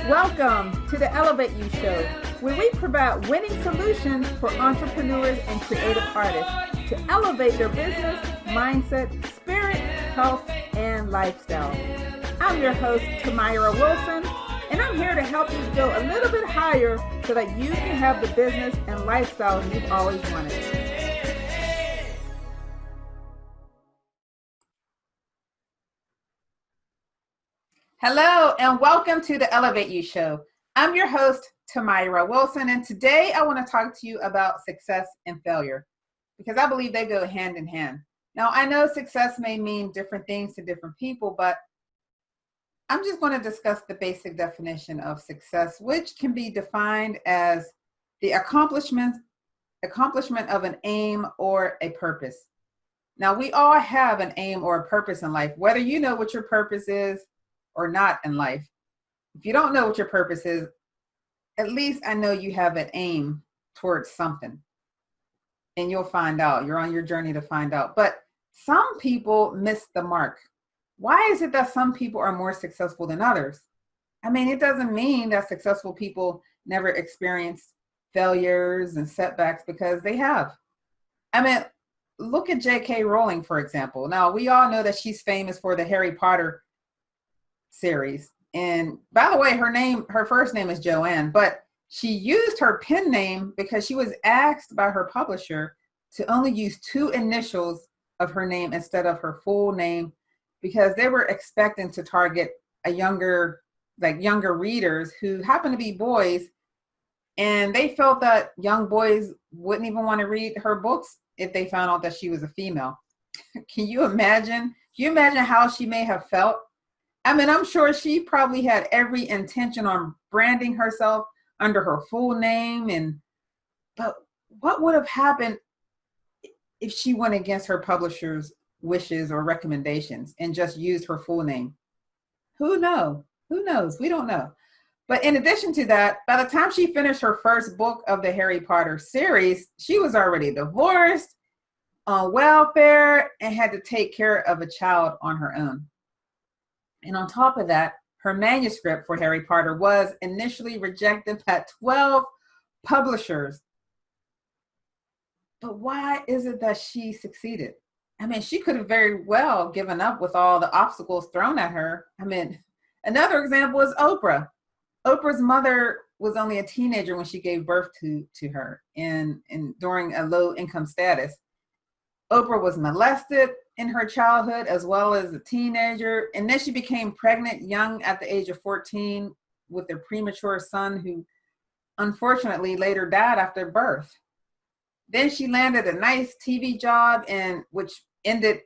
Welcome to the Elevate You Show, where we provide winning solutions for entrepreneurs and creative artists to elevate their business, mindset, spirit, health, and lifestyle. I'm your host, Tamira Wilson, and I'm here to help you go a little bit higher so that you can have the business and lifestyle you've always wanted. Hello, and welcome to the Elevate You Show. I'm your host, Tamira Wilson, and today I want to talk to you about success and failure because I believe they go hand in hand. Now, I know success may mean different things to different people, but I'm just going to discuss the basic definition of success, which can be defined as the accomplishment of an aim or a purpose. Now, we all have an aim or a purpose in life, whether you know what your purpose is or not in life. If you don't know what your purpose is, at least I know you have an aim towards something, and you'll find out. You're on your journey to find out. But some people miss the mark. Why is it that some people are more successful than others? I mean, it doesn't mean that successful people never experience failures and setbacks, because they have. I mean, look at J.K. Rowling, for example. Now, we all know that she's famous for the Harry Potter series. And by the way, her first name is Joanne, but she used her pen name because she was asked by her publisher to only use 2 initials of her name instead of her full name, because they were expecting to target a younger readers who happen to be boys, and they felt that young boys wouldn't even want to read her books if they found out that she was a female. Can you imagine? Can you imagine how she may have felt? I mean, I'm sure she probably had every intention on branding herself under her full name, but what would have happened if she went against her publisher's wishes or recommendations and just used her full name? Who knows? Who knows? We don't know. But in addition to that, by the time she finished her first book of the Harry Potter series, she was already divorced, on welfare, and had to take care of a child on her own. And on top of that, her manuscript for Harry Potter was initially rejected by 12 publishers. But why is it that she succeeded? I mean, she could have very well given up with all the obstacles thrown at her. I mean, another example is Oprah. Oprah's mother was only a teenager when she gave birth to her, and during a low income status. Oprah was molested in her childhood as well as a teenager, and then she became pregnant young at the age of 14 with a premature son who unfortunately later died after birth. Then she landed a nice TV job, which ended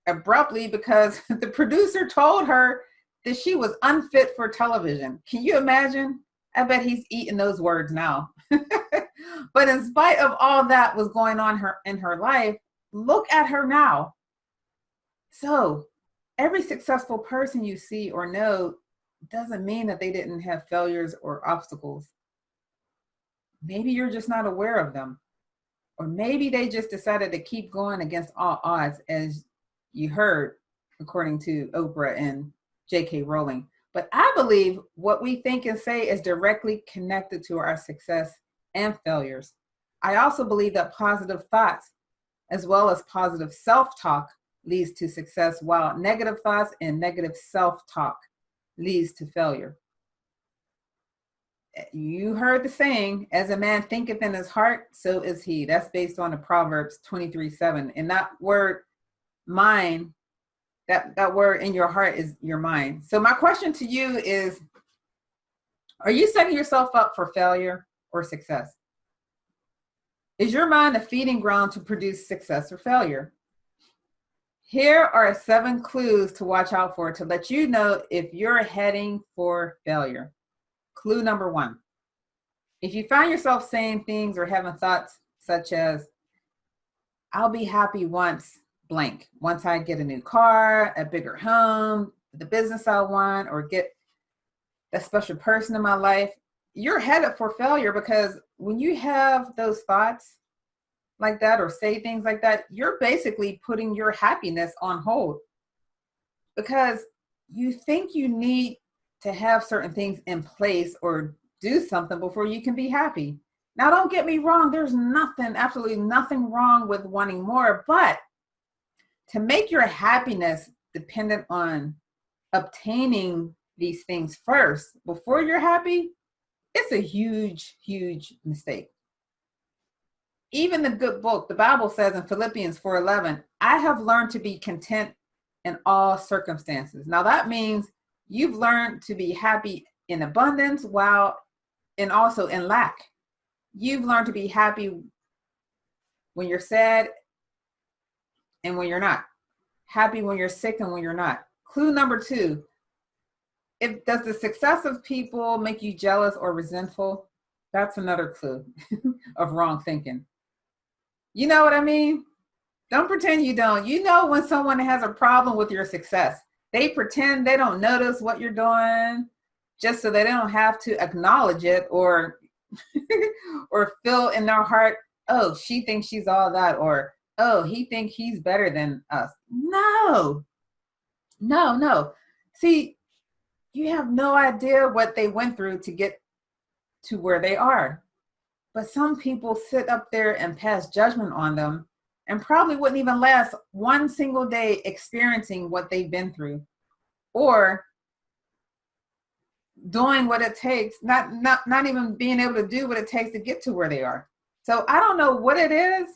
abruptly because the producer told her that she was unfit for television. Can you imagine? I bet he's eating those words now. But in spite of all that was going on in her life, look at her now. So every successful person you see or know doesn't mean that they didn't have failures or obstacles. Maybe you're just not aware of them. Or maybe they just decided to keep going against all odds, as you heard, according to Oprah and J.K. Rowling. But I believe what we think and say is directly connected to our success and failures. I also believe that positive thoughts, as well as positive self-talk, leads to success, while negative thoughts and negative self-talk leads to failure. You heard the saying, as a man thinketh in his heart, so is he. That's based on the Proverbs 23:7. And that word mind, that word in your heart is your mind. So my question to you is, are you setting yourself up for failure or success? Is your mind a feeding ground to produce success or failure? Here are 7 clues to watch out for to let you know if you're heading for failure. Clue number 1. If you find yourself saying things or having thoughts such as, I'll be happy once blank, once I get a new car, a bigger home, the business I want, or get that special person in my life, you're headed for failure, because when you have those thoughts like that or say things like that, you're basically putting your happiness on hold, because you think you need to have certain things in place or do something before you can be happy. Now, don't get me wrong. There's nothing, absolutely nothing wrong with wanting more, but to make your happiness dependent on obtaining these things first before you're happy, it's a huge, huge mistake. Even the good book, the Bible says in Philippians 4:11, I have learned to be content in all circumstances. Now that means you've learned to be happy in abundance and also in lack. You've learned to be happy when you're sad and when you're not. Happy when you're sick and when you're not. Clue number 2, does the success of people make you jealous or resentful? That's another clue of wrong thinking. You know what I mean? Don't pretend you don't. You know when someone has a problem with your success. They pretend they don't notice what you're doing just so they don't have to acknowledge it or feel in their heart, oh, she thinks she's all that, or oh, he thinks he's better than us. No. See, you have no idea what they went through to get to where they are. But some people sit up there and pass judgment on them and probably wouldn't even last one single day experiencing what they've been through or doing what it takes, not even being able to do what it takes to get to where they are. So I don't know what it is,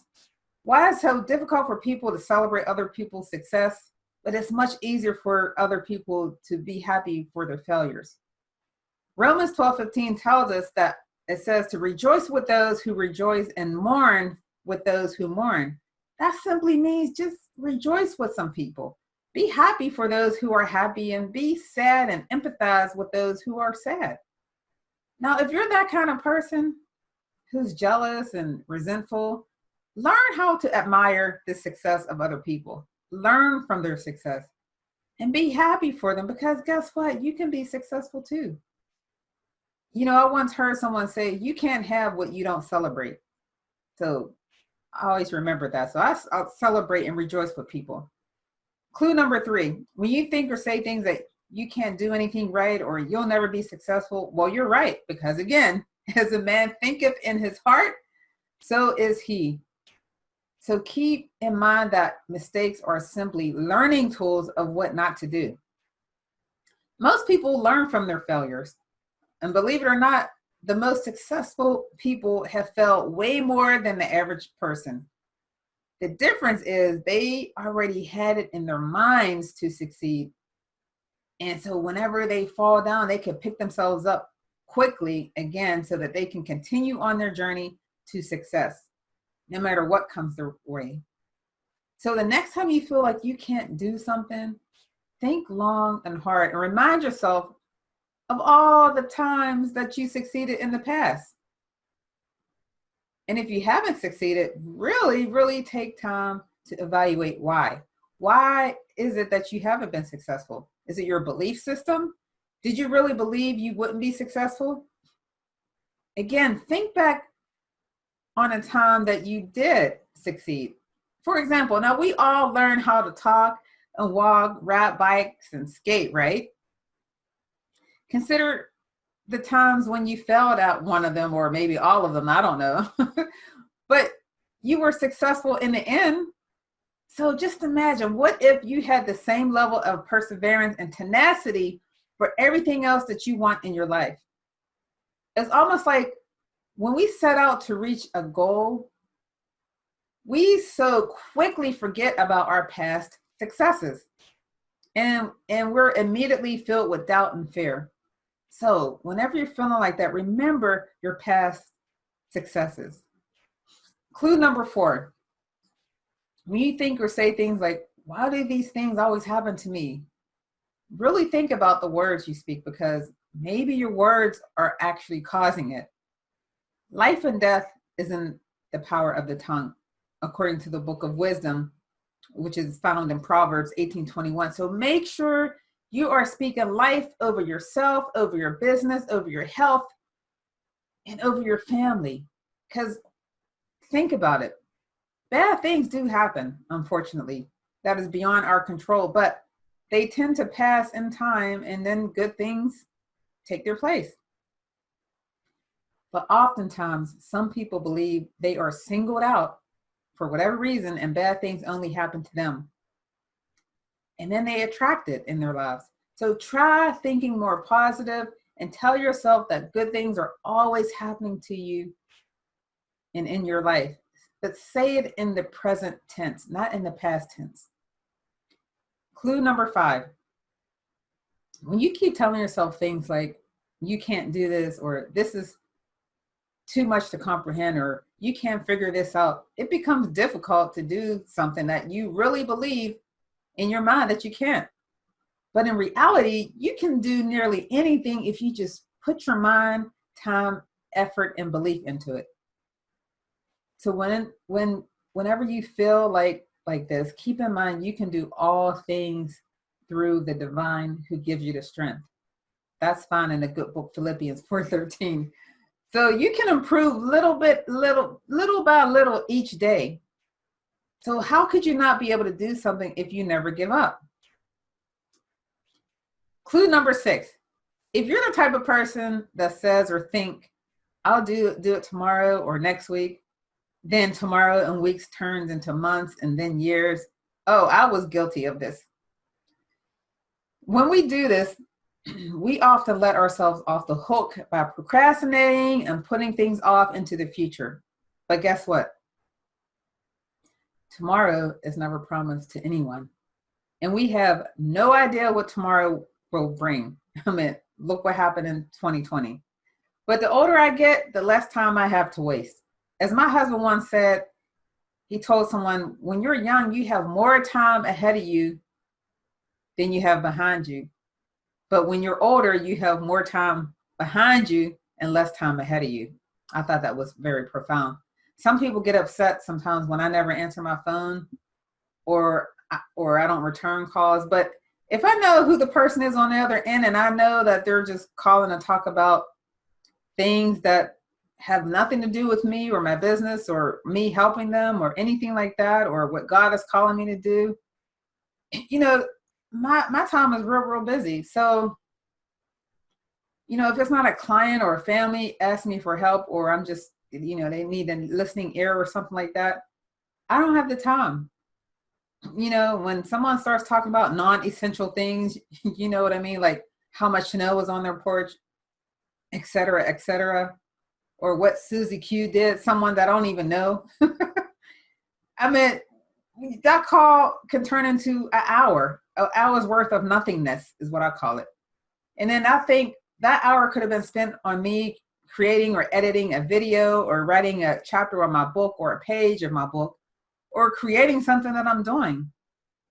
why it's so difficult for people to celebrate other people's success, but it's much easier for other people to be happy for their failures. Romans 12:15 tells us that it says to rejoice with those who rejoice and mourn with those who mourn. That simply means just rejoice with some people. Be happy for those who are happy and be sad and empathize with those who are sad. Now, if you're that kind of person who's jealous and resentful, learn how to admire the success of other people. Learn from their success and be happy for them, because guess what? You can be successful too. You know, I once heard someone say, you can't have what you don't celebrate. So I always remember that. So I'll celebrate and rejoice with people. Clue number 3, when you think or say things that you can't do anything right or you'll never be successful, well, you're right. Because again, as a man thinketh in his heart, so is he. So keep in mind that mistakes are simply learning tools of what not to do. Most people learn from their failures. And believe it or not, the most successful people have failed way more than the average person. The difference is they already had it in their minds to succeed. And so whenever they fall down, they can pick themselves up quickly again so that they can continue on their journey to success, no matter what comes their way. So the next time you feel like you can't do something, think long and hard and remind yourself of all the times that you succeeded in the past. And if you haven't succeeded, really take time to evaluate why. Why is it that you haven't been successful? Is it your belief system? Did you really believe you wouldn't be successful? Again, think back on a time that you did succeed. For example, now we all learn how to talk and walk, ride bikes, and skate, right? Consider the times when you failed at one of them, or maybe all of them, I don't know. But you were successful in the end. So just imagine, what if you had the same level of perseverance and tenacity for everything else that you want in your life? It's almost like when we set out to reach a goal, we so quickly forget about our past successes. And we're immediately filled with doubt and fear. So whenever you're feeling like that, remember your past successes. Clue number 4, when you think or say things like, why do these things always happen to me? Really think about the words you speak, because maybe your words are actually causing it. Life and death is in the power of the tongue, according to the book of wisdom, which is found in Proverbs 18:21. So make sure you are speaking life over yourself, over your business, over your health, and over your family. Because think about it. Bad things do happen, unfortunately. That is beyond our control, but they tend to pass in time, and then good things take their place. But oftentimes, some people believe they are singled out for whatever reason and bad things only happen to them. And then they attract it in their lives. So try thinking more positive and tell yourself that good things are always happening to you and in your life. But say it in the present tense, not in the past tense. Clue number 5. When you keep telling yourself things like, you can't do this, or this is too much to comprehend, or you can't figure this out, it becomes difficult to do something that you really believe in your mind that you can't. But in reality, you can do nearly anything if you just put your mind, time, effort, and belief into it. So whenever you feel like this, keep in mind you can do all things through the divine who gives you the strength. That's found in the good book Philippians 4:13. So you can improve little by little each day. So how could you not be able to do something if you never give up? Clue number 6. If you're the type of person that says or think, I'll do it tomorrow or next week, then tomorrow and weeks turns into months and then years. Oh, I was guilty of this. When we do this, we often let ourselves off the hook by procrastinating and putting things off into the future. But guess what? Tomorrow is never promised to anyone. And we have no idea what tomorrow will bring. I mean, look what happened in 2020. But the older I get, the less time I have to waste. As my husband once said, he told someone, when you're young, you have more time ahead of you than you have behind you. But when you're older, you have more time behind you and less time ahead of you. I thought that was very profound. Some people get upset sometimes when I never answer my phone or I don't return calls. But if I know who the person is on the other end and I know that they're just calling to talk about things that have nothing to do with me or my business or me helping them or anything like that, or what God is calling me to do, you know, my time is real busy. So, you know, if it's not a client or a family asking me for help, or I'm just, you know, they need a listening ear or something like that, I don't have the time. You know, when someone starts talking about non-essential things, you know what I mean? Like how much snow was on their porch, et cetera, or what Susie Q did, someone that I don't even know. I mean, that call can turn into an hour's worth of nothingness is what I call it. And then I think that hour could have been spent on me creating or editing a video or writing a chapter of my book or a page of my book or creating something that I'm doing.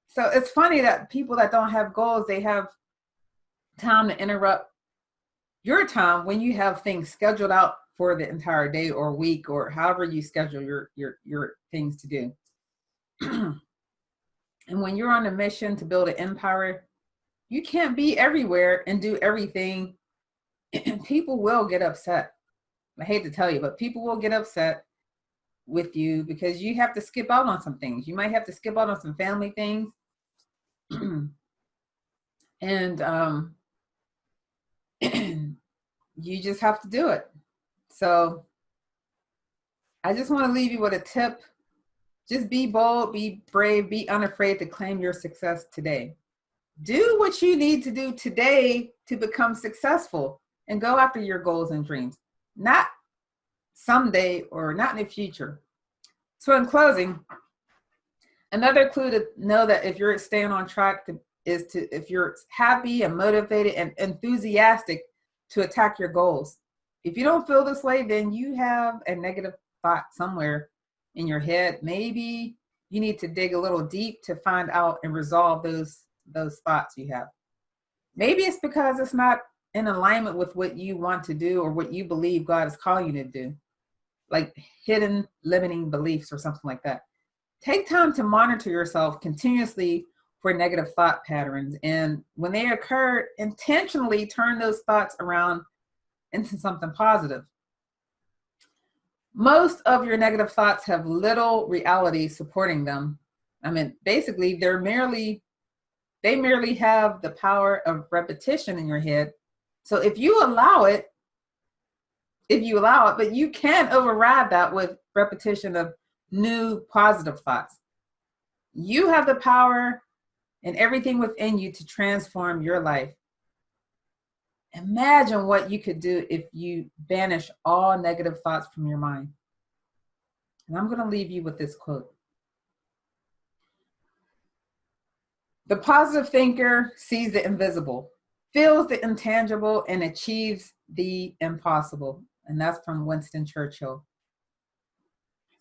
So it's funny that people that don't have goals, they have time to interrupt your time when you have things scheduled out for the entire day or week or however you schedule your things to do. And when you're on a mission to build an empire, you can't be everywhere and do everything. And people will get upset. I hate to tell you, but people will get upset with you because you have to skip out on some things. You might have to skip out on some family things. And you just have to do it. So I just want to leave you with a tip. Just be bold, be brave, be unafraid to claim your success today. Do what you need to do today to become successful and go after your goals and dreams, not someday or not in the future. So in closing, another clue to know that if you're staying on track if you're happy and motivated and enthusiastic to attack your goals. If you don't feel this way, then you have a negative thought somewhere in your head. Maybe you need to dig a little deep to find out and resolve those thoughts you have. Maybe it's because it's not in alignment with what you want to do or what you believe God is calling you to do, like hidden limiting beliefs or something like that. Take time to monitor yourself continuously for negative thought patterns. And when they occur, intentionally turn those thoughts around into something positive. Most of your negative thoughts have little reality supporting them. I mean, basically, they merely have the power of repetition in your head So if you allow it, but you can override that with repetition of new positive thoughts. You have the power and everything within you to transform your life. Imagine what you could do if you banish all negative thoughts from your mind. And I'm going to leave you with this quote. The positive thinker sees the invisible, feels the intangible, and achieves the impossible. And that's from Winston Churchill.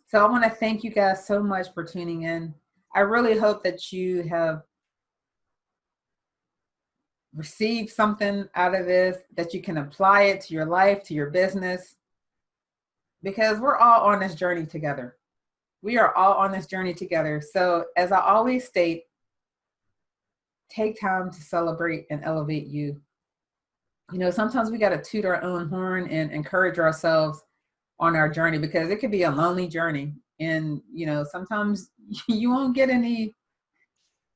So I want to thank you guys so much for tuning in. I really hope that you have received something out of this, that you can apply it to your life, to your business, because we're all on this journey together. We are all on this journey together. So as I always state, take time to celebrate and elevate you. You know, sometimes we got to toot our own horn and encourage ourselves on our journey, because it could be a lonely journey. And, you know, sometimes you won't get any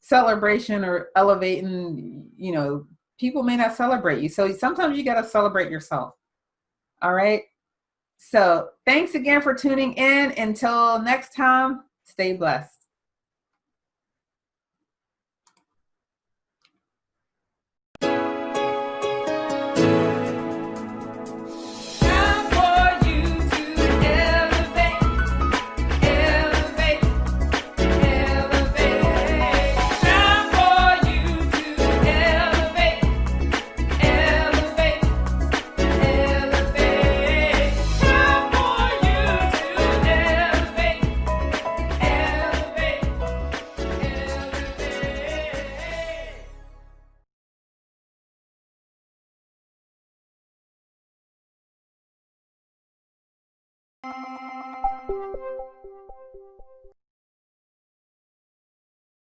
celebration or elevating, you know, people may not celebrate you. So sometimes you got to celebrate yourself. All right. So thanks again for tuning in. Until next time, stay blessed.